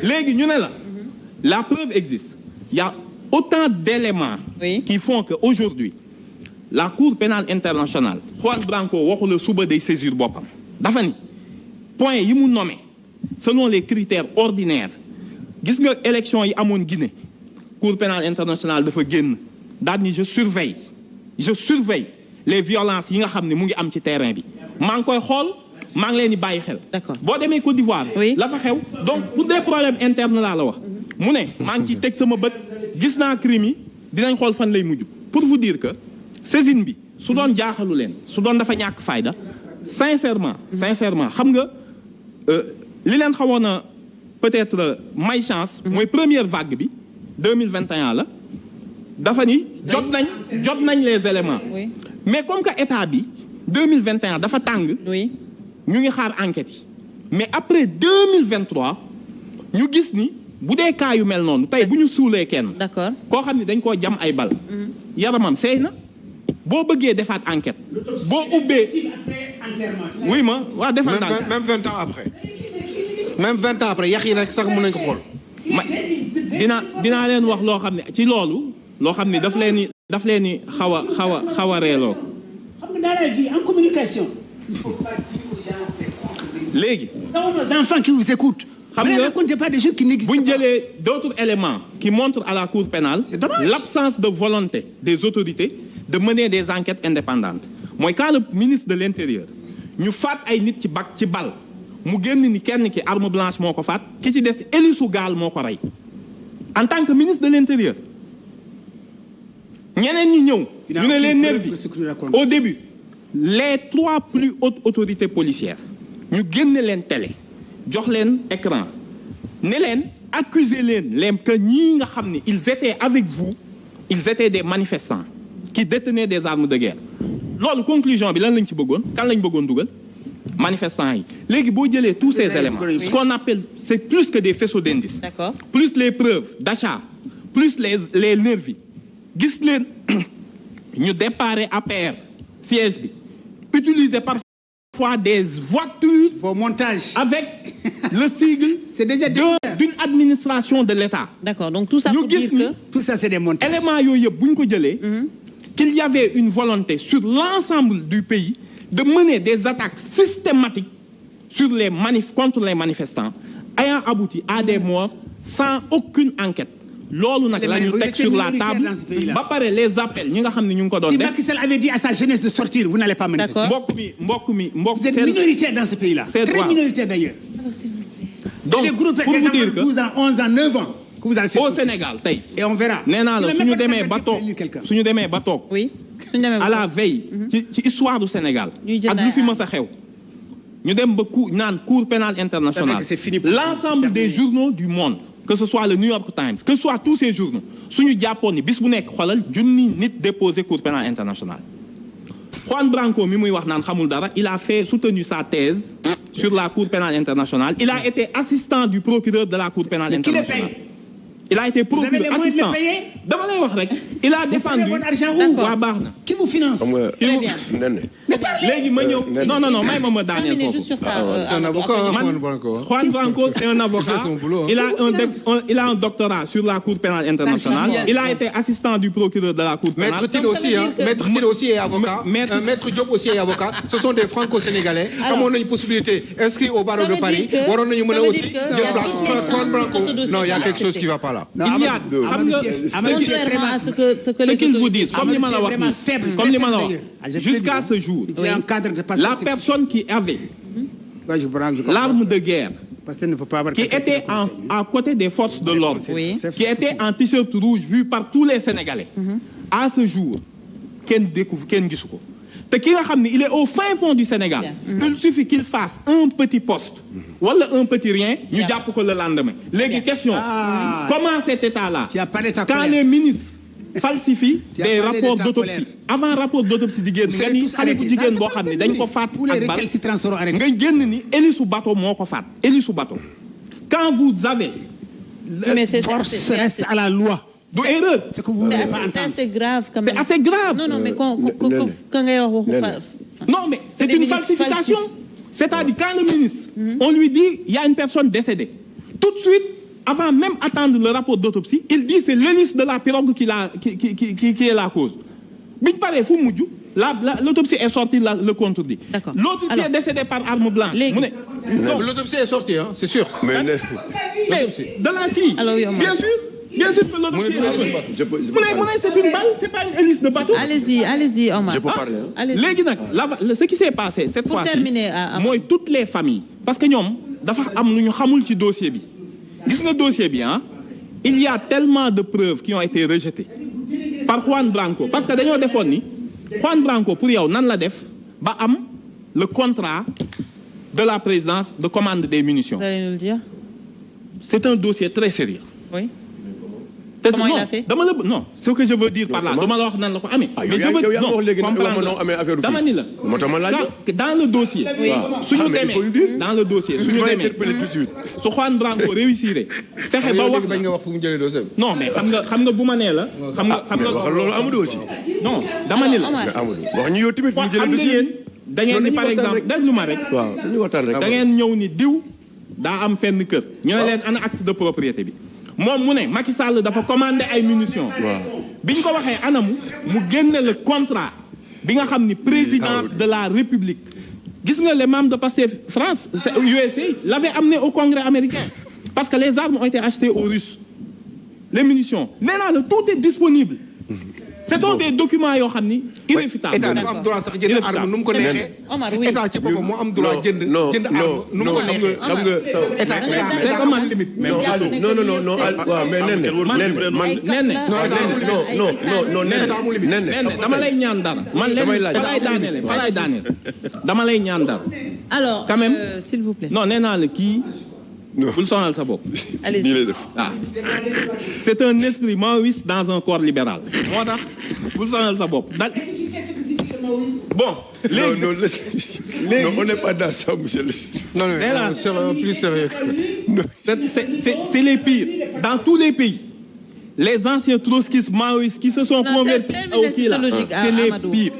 léegi ñu ne la preuve existe. Il y a autant d'éléments qui font que aujourd'hui la Cour pénale internationale Juan Branco waxu la suba day saisir boppam dafa ni point yi mu nommé selon les critères ordinaires gis nga élection yi amoon Guinée Cour pénale internationale dafa génn daal ni je surveille les violences yi nga xam ne mu ngi am ci terrain bi maa ngi koy xool maa ngi leen di bàyyi xel. boo demee Côte d'Ivoire. la fa xew donc pour des problèmes internes laa la wax. mu ne maa ngi ciy teg sama bët gis naa crime yi dinañ xool fan lay mujj pour vous dire que saisine bi su doon jaaxalu leen su doon dafa ñàkk fayda sincèrement xam nga li leen xawoon a peut-être may chance. mooy première vague bi 2021 la dafa ni jot nañ les éléments. mais comme que état bi 2021 dafa tàng. ñu ngi xaar enquête yi mais après 2023 ñu gis ni bu dee cas yu mel noonu tey bu ñu suulee kenn. d'accord koo xam ne dañ koo jam ay bal. yaramam seey na boo bëggee defaat enquête. boo ubbee. oui ma waa defal naa même 20 ans après. même 20 ans après yàq yi rek sax mën nañ ko xool. dinaa leen wax loo xam ne ci loolu loo xam ne daf leen ni xaw a reeloo. xam nga dans la vie en communication. léegi. nos enfants qui vous écoutent. xam nga ne racontez pas des choses qui n'existent pas. bu ñu jëlee d'autres éléments qui montrent à la Cour pénale l'absence de volonté des autorités de mener des enquêtes indépendantes mooy quand le ministre de l'Intérieur ñu faat ay nit ci bal mu génn ni kenn ki arme blanche moo ko faat ki ci des hélice gaal moo ko rey en tant que ministre de l'Intérieur ñeneen ñi ñëw ñu ne leen nervis au début les 3 plus hautes autorités policières ñu génne leen télé jox leen écran ne leen accuser leen que ñii nga xam ne ils étaient avec vous ils étaient des manifestants qui détenaient des armes de guerre loolu conclusion bi lan lañ ci bëggoon kan lañ bëggoon dugal manifestants yi léegi boo jëlee tous ces éléments ce qu'on appelle c'est plus que des faisceaux d'indices plus les preuves d'achat plus les nervis gis leen ñu déparé APR siège bi utiliser parfois des voitures au montage avec le sigle d'une administration de l'État. D'accord, donc tout ça pour dire que tout ça c'est des montages. Éléments yooyu yëpp bu ñu ko jëlee qu'il y avait une volonté sur l'ensemble du pays de mener des attaques systématiques sur contre les manifestants ayant abouti à des morts sans aucune enquête. loolu nag la ñu teg sur la table ba pare les appels ñi nga xam ne ñu ngi ko doon def. Si Macky Sall avait dit à sa jeunesse de sortir, vous n'allez pas manifester. mbokk mi vous êtes minoritaire dans ce pays-là. Très minoritaire d'ailleurs. donc des groupes pour vous dire que 12 ans 11 ans 9 ans que vous avez fait au Sénégal tey. et on verra. nee naa la suñu demee ba toog oui à la veille. ci histoire du Sénégal. ak lu fi mës a xew. ñu dem ba Cour pénale internationale. l'ensemble des journaux du monde. que ce soit le New York Times que ce soit tous ces journaux suñu jàppoon ni bis bu nekk xoolal junni nit déposé Cour pénale internationale. Juan Branco mi muy wax naan xamul dara il a soutenu sa thèse sur la Cour pénale internationale il a été assistant du procureur de la Cour pénale internationale. il a été procureur assistant dama lay wax rek il a défendu waa baax na. qui vous finance. très bien léegi ma ñëw non may ma daaneel foofu. c'est un avocat Juan Branco c'est un avocat il a un doctorat sur la Cour pénale internationale il a été assistant du procureur de la Cour pénale. Maître Tine aussi est avocat. Maître Diop aussi est avocat. Ce sont des franco-sénégalais. amoon nañu possibilité inscrit au barreau de Paris waroon nañu mën a aussi jël place Juan Branco. Non, il y a quelque chose qui va pas là. il y a xam nga ce qu'ils vous disent comme li ma la wax nii jusqu'à ce jour la personne qui avait l'arme de guerre qui était à côté des forces de l'ordre qui était en t-shirt rouge vu par tous les Sénégalais à ce jour kenn gisu ko te ki nga xam ne il est au fin fond du Sénégal il suffit qu'il fasse un petit poste wala un petit rien ñu jàpp ko le lendemain léegi question comment cet état-là quand les ministres falsifient des rapports d'autopsie avant rapport d'autopsie di génn nga ni xale bu jigéen boo xam ne dañ ko faat ak bal nga génn ni hélice bateau moo ko faat hélice bateau quand vous avez force reste à la loi. du erreur. C'est que vous voulez pas entendre. C'est assez grave quand même. C'est assez grave. Non, mais quand ngay wax non, mais c'est une falsification. C'est-à-dire quand le ministre, on lui dit il y a une personne décédée. Tout de suite, avant même attendre le rapport d'autopsie, il dit c'est l'hélice de la pirogue qui est la cause. L'autopsie est sortie, le contredit. L'autre qui est décédé par arme blanche. L'autopsie est sortie, hein, c'est sûr. Mais de la fille, bien sûr. Bien sûr que l'autopsie est sortie. C'est une balle, c'est pas une hélice de bateau. Allez-y, Omar. Je peux parler. Ce qui s'est passé cette fois-ci, moi, toutes les familles, parce que nous, dossier. Dossier, il y a tellement de preuves qui ont été rejetées par Juan Branco. Parce que d'ailleurs, Juan Branco, pour yow, nan la def, ba am le contrat de la présidence de commande des munitions. Vous allez nous le dire? C'est un dossier très sérieux. Oui. Comment il a fait? Non, ce que je veux dire par là, mais je veux dans le dossier, dans le dossier, si Juan Branco réussirait, non, mais non, par exemple, acte de propriété. Moi, Macky Sall dafa commander ay munitions. Biñ ko waxé anamu mu génné le contrat bi nga xamni présidence de la République. Gis nga les membres de Pastef France, USA l'avaient amené au Congrès américain parce que les armes ont été achetées aux Russes. Les munitions. Maintenant, tout est disponible. Ce sont des documents irréfutables. État du am droit sax jënd arme num ko nexé. Omar, oui. État ci bopam mo am droit jënd arme num ko nexé. C'est comme un limite. Non, Alors, quand même, s'il vous plaît. Non, qui vous le sonal sa bopp. C'est un esprit maoïste dans un corps libéral. Vous le sonal sa bopp. Bon, non, on n'est pas dans ça, monsieur le... Non, c'est plus sérieux. C'est les pires. Dans tous les pays, les anciens trotskistes maoïstes qui se sont convertis au Kila, c'est les pires.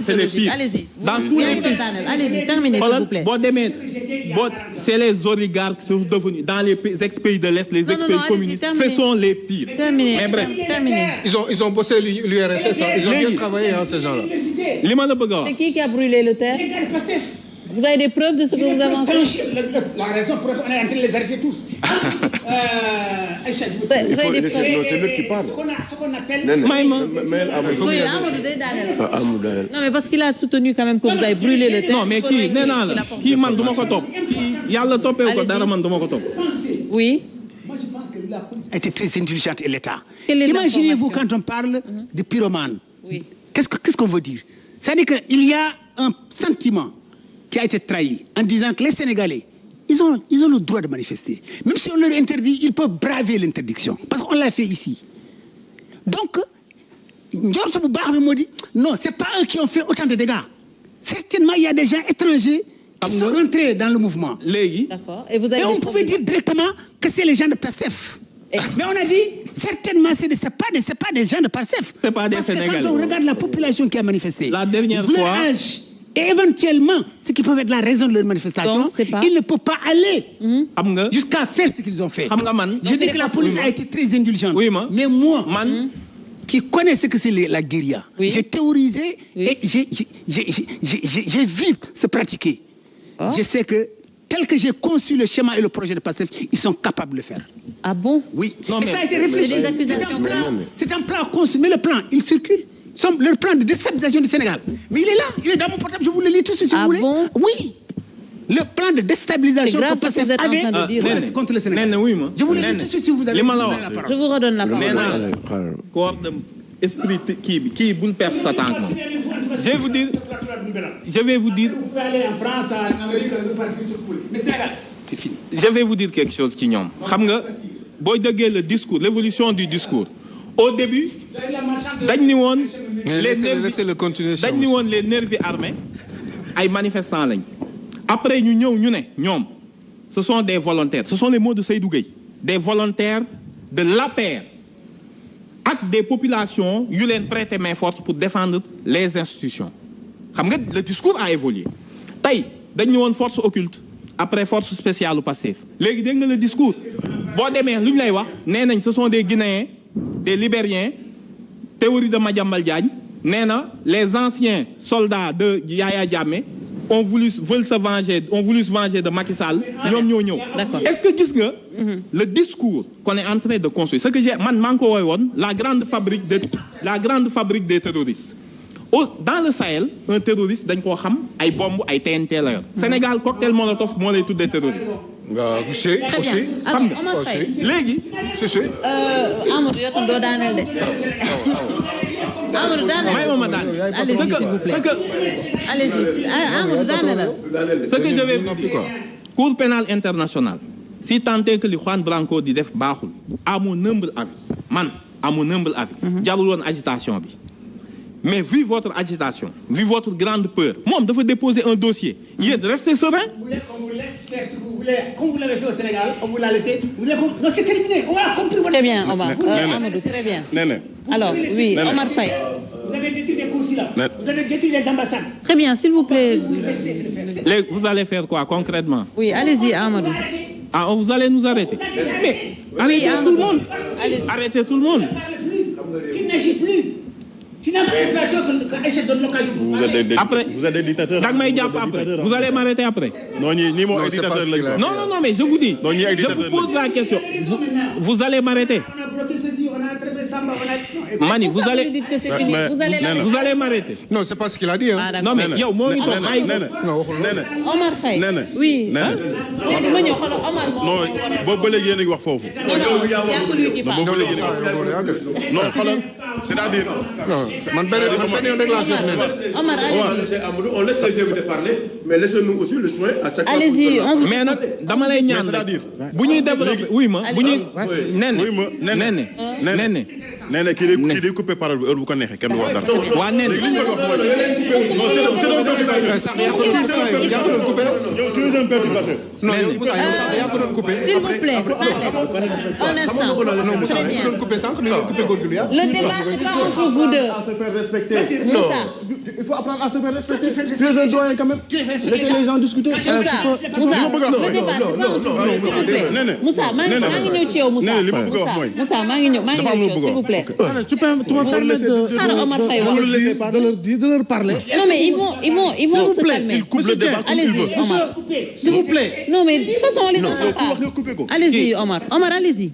C'est les pires. Allez-y. Dans tous les pays. Allez-y, terminez, s'il vous plaît. C'est les oligarques qui sont devenus, dans les ex-pays de l'Est, les ex-pays communistes, ce sont les pires. Terminez. Mais bref. Ils ont bossé l'URSS, ils ont bien travaillé, ces gens-là. C'est qui a brûlé le terre? Vous avez des preuves de ce que vous avancez? La raison pour laquelle on est en train de les arrêter tous. Vous avez des preuves? C'est l'autre qui parle. Ce qu'on appelle... Oui, non, mais parce qu'il a soutenu quand même que vous avez brûlé le terre. Non, mais qui man duma ko top. Il y a le topé ko dara man duma ko top. Oui. Moi, je pense que la police a été très intelligente et l'État. Quelle est Imaginez-vous quand on parle de pyromane. Oui. Qu'est-ce qu'on veut dire? C'est-à-dire qu'il y a un sentiment qui a été trahi en disant que les Sénégalais, ils ont le droit de manifester. Même si on leur interdit, ils peuvent braver l'interdiction. Parce qu'on l'a fait ici. Donc, non, ce n'est pas eux qui ont fait autant de dégâts. Certainement, il y a des gens étrangers qui sont rentrés dans le mouvement. D'accord. Et on pouvait dire directement que c'est les gens de PASTEF. Mais on a dit, certainement, ce n'est pas des gens de PASTEF. Ce n'est pas des Sénégalais. Parce que quand on regarde la population qui a manifesté, la dernière fois, et éventuellement, ce qui peut être la raison de leur manifestation, ils ne peuvent pas aller jusqu'à faire ce qu'ils ont fait. Je dis que la police a été très indulgente. Mais moi, qui connais ce que c'est la guérilla, j'ai théorisé et j'ai vu se pratiquer. Je sais que tel que j'ai conçu le schéma et le projet de PASTEF, ils sont capables de le faire. Ah bon? Oui. Et ça a été réfléchi. C'est un plan conçu. Mais le plan, il circule. Le plan de déstabilisation du Sénégal. Mais il est là, il est dans mon portable, je vous le lis tout de suite si vous voulez. Bon? Oui. Le plan de déstabilisation que PASTEF avait contre le Sénégal. Je vous le lis tout de suite si vous avez la parole. Je vous redonne la parole. Corps d'esprit qui boule perdre sa tank. Je vais vous dire. Vous pouvez aller en France, en Amérique, mais c'est fini. Je vais vous dire quelque chose qui ñom. Xam nga boy déggé le discours, l'évolution du discours. Au début, les nervis armés, les manifestants. Après, ce sont des volontaires. Ce sont les mots de Seydou Gueye. Des volontaires de l'APR. Avec des populations qui ont prêté main forte pour défendre les institutions. Le discours a évolué. Nous avons une force occulte. Après, force spéciale au passif. Le discours. boo demee lu ñu lay wax nee nañ ce sont des Guinéens des Libériens théorie de Madiambal Diagne nee na les anciens soldats de Yaya Jammeh veulent se venger de Macky Sall ñoom ñoo ñëw. Est-ce que gis nga le discours qu'on est en train de construire ce que j'ai man maa ngi ko woy woon la grande fabrique des terroristes. Dans le Sahel un terroriste dañ koo xam ay bomb ay TNT la yor. Sénégal cocktail molotov moo lay tuddee terroriste. aussi xam nga léegi. Amadou yow tam doo daaneel de. Amadou daaneel may ma daaneel. Allez-y s'il vous plaît. Allez-y Amadou daaneel. Ce que je vais vous dire Cour pénale internationale si tant est que li Juan Branco di def baaxul à mon humble avis jarul woon agitation bi. Mais vu votre agitation, vu votre grande peur, moom dafa déposer un dossier. Yéen restez serein. Vous voulez qu'on vous laisse faire ce que vous voulez, comme vous l'avez fait au Sénégal, on vous l'a laissé. Vous voulez non, c'est terminé. On a compris votre. Très bien, Omar. Amadou, très bien. Alors, oui, Omar Faye. Vous avez détruit les consulats. Vous avez détruit les ambassades. Très bien, s'il vous plaît. Vous allez faire quoi concrètement? Oui, allez-y, Amadou. Ah, vous allez nous arrêter. Mais arrêtez tout le monde. Arrêtez tout le monde. Qui n'agit plus. Tu n'as pas fait qu'Aïcha donne l'occasion. Vous êtes des dictateurs. Vous allez m'arrêter après. Non, mais je vous dis. Je vous pose la question. Vous allez m'arrêter. On a bloqué ceci, on a attrapé Samba, on a... Mani, vous allez m'arrêter. Non, c'est pas ce qu'il a dit. Hein. Ah, non, mais yo, moi, Omar Faye. Oui. Non, c'est-à-dire. Omar, on laisse les invités parler, mais laissez-nous aussi le soin à chaque fois. Allez-y, on vous mais nag dama lay ñaan c'est-à-dire bu ñuy développer oui ma bu ñuy nee kii day coupé parole bi heure bu ko neexee kenn du wax dara. waa nee na li ñu bëgg wax mooy s'il vous plaît, un instant. Très bien. Le débat c'est pas entre vous deux. Il faut apprendre à se faire respecter. Tu es un doyen quand même. Laissez les gens discuter. Moussa, le débat c'est pas entre vous, s'il vous plaît. Moussa, maa ngi ñëw ci yow Moussa. Moussa, maa ngi ñëw s'il vous plaît. Tu peux permettre de leur parler. Non mais ils vont se calmer. Allez-y Omar. S'il vous plaît. Non mais de toute façon on les entend pas. Allez-y Omar. Omar, allez-y.